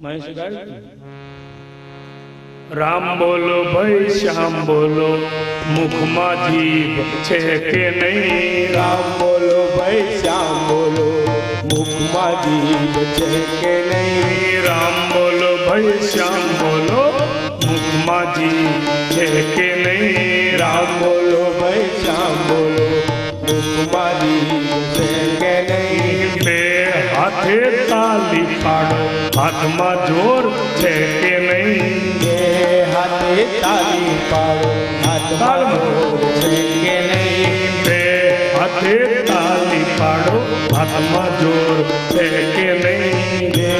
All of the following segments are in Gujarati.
મહેશ ગાયું રામ બોલો ભાઈ શ્યામ બોલો મુખમાં જીભ છે કે નહીં રામ બોલો ભાઈ શ્યામ બોલો મુખમાં જીભ છે કે નહીં રામ બોલો ભાઈ શ્યામ બોલો મુખમાં જીભ છે કે નહીં રામ બોલો ભાઈ શ્યામ બોલો મુખમાં જીભ છે કે નહીં બે હાથે તાલી પાડો હાથમાં જોર છે કે નહીં બે હાથે તાલી પાડો હાથમાં જોર છે કે નહીં બે હાથે તાલી પાડો હાથમાં જોર છે કે નહીં બે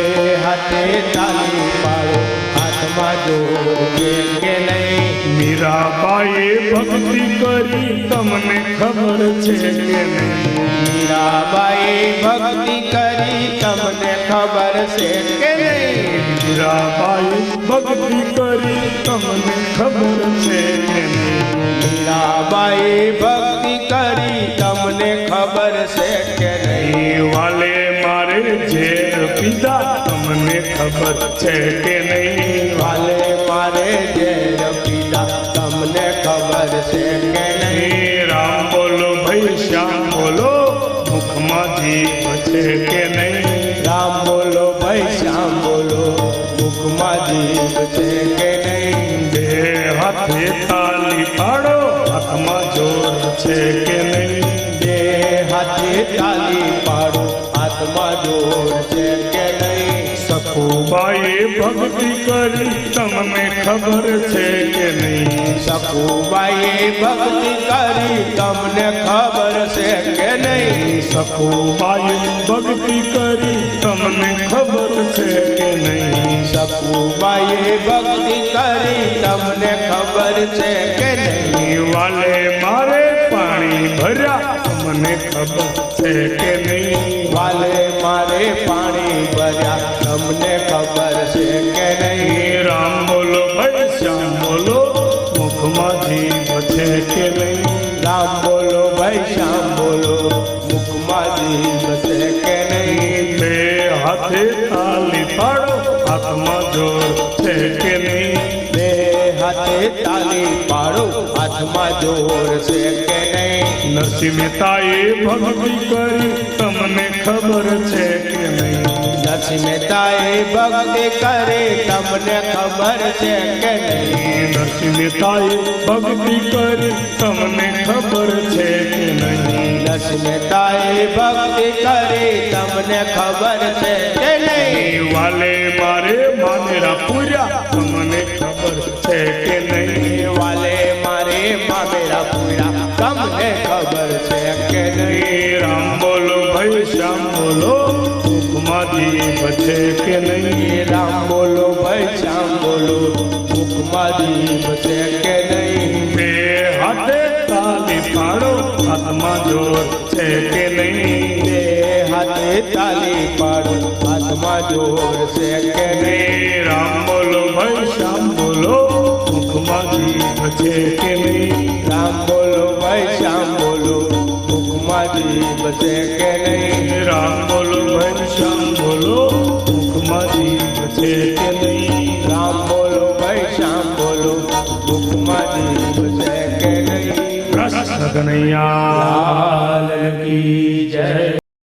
હાથે તાલી પાડો હાથમાં જોર છે કે નહીં મીરાબાઈએ ભક્તિ કરી તમને ખબર છે કે નહીં મીરાબાઈ ભક્તિ કરી તમને ખબર છે કે નહીં મીરાબાઈ ભક્તિ કરી તમને ખબર છે કે નહીં મીરાબાઈ ભક્તિ કરી તમને ખબર છે કે નહીં વાલે મારે ઝેર પીધા તમને ખબર છે કે નહીં વાલે મારે ઝેર પીધા તમને ખબર છે કે નહીં રામ બોલો ભાઈ શ્યામ બોલો મુખમાં જીભ છે કે નહીં રામ બોલો ભાઈ શ્યામ બોલો મુખમાં જીભ છે કે નહીં બે હાથે તાલી પાડો હાથમાં જોર છે કે નહીં બે હાથે તાલી પાડો હાથમાં જોર છે કે નહીં સખુબાઈએ ભક્તિ કરી તમને ખબર છે કે નહીં સખુબાઈએ ભક્તિ કરી તમને ખબર છે કે નહીં સખુબાઈએ ભક્તિ કરી તમને ખબર છે કે નહીં સખુબાઈએ ભક્તિ કરી તમને ખબર છે કે નહીં વાલે મારે પાણી ભર્યા તમને ખબર છે કે નહીં વાલે મારે પાણી ભર્યા તમને ખબર છે કે નહીં રામ બોલો ભાઈ શ્યામ બોલો મુખમાં જીભ છે કે નહીં રામ બોલો ભાઈ શ્યામ બોલો મુખમાં જીભ છે કે નહીં બે હાથે તાલી પાડો હાથમાં જોર છે કે નહીં બે હાથે તાલી પાડો હાથમાં જોર છે કે નહીં નરસિંહ મહેતાએ ભક્તિ કરી તમને ખબર છે કે નહીં નરસિંહ મહેતાએ ભક્તિ કરે તમને ખબર છે કે નહીં નરસિંહ મહેતાએ ભક્તિ કરી તમને ખબર છે કે નહીં નરસિંહ મહેતાએ ભક્તિ કરે તમને ખબર છે કે નહીં વાલે મારે મામેરા પૂર્યા તમને ખબર છે કે નહીં વાલે મારે મામેરા પૂરા તમને ખબર છે કે નહીં રામ બોલો ભાઈ શ્યામ બોલો મુખમાં જીભ છે કે નહીં રામ બોલો ભાઈ શ્યામ બોલો મુખમાં જીભ છે કે નહીં બે હાથે તાલી પાડો હાથમાં જોર છે કે નહીં બે હાથે તાલી પાડો હાથમાં જોર છે કે નહીં રામ બોલો ભાઈ શ્યામ બોલો મુખમાં જીભ છે કે નહીં રામ બોલો ભાઈ શ્યામ બોલો મુખમાં જીભ છે કે નહીં રામ બોલો ભાઈ શ્યામ બોલો મુખમાં જીભ છે કે નહીં રામ બોલો ભાઈ શ્યામ બોલો મુખમાં જીભ છે કે નહીં કૃષ્ણ કનૈયા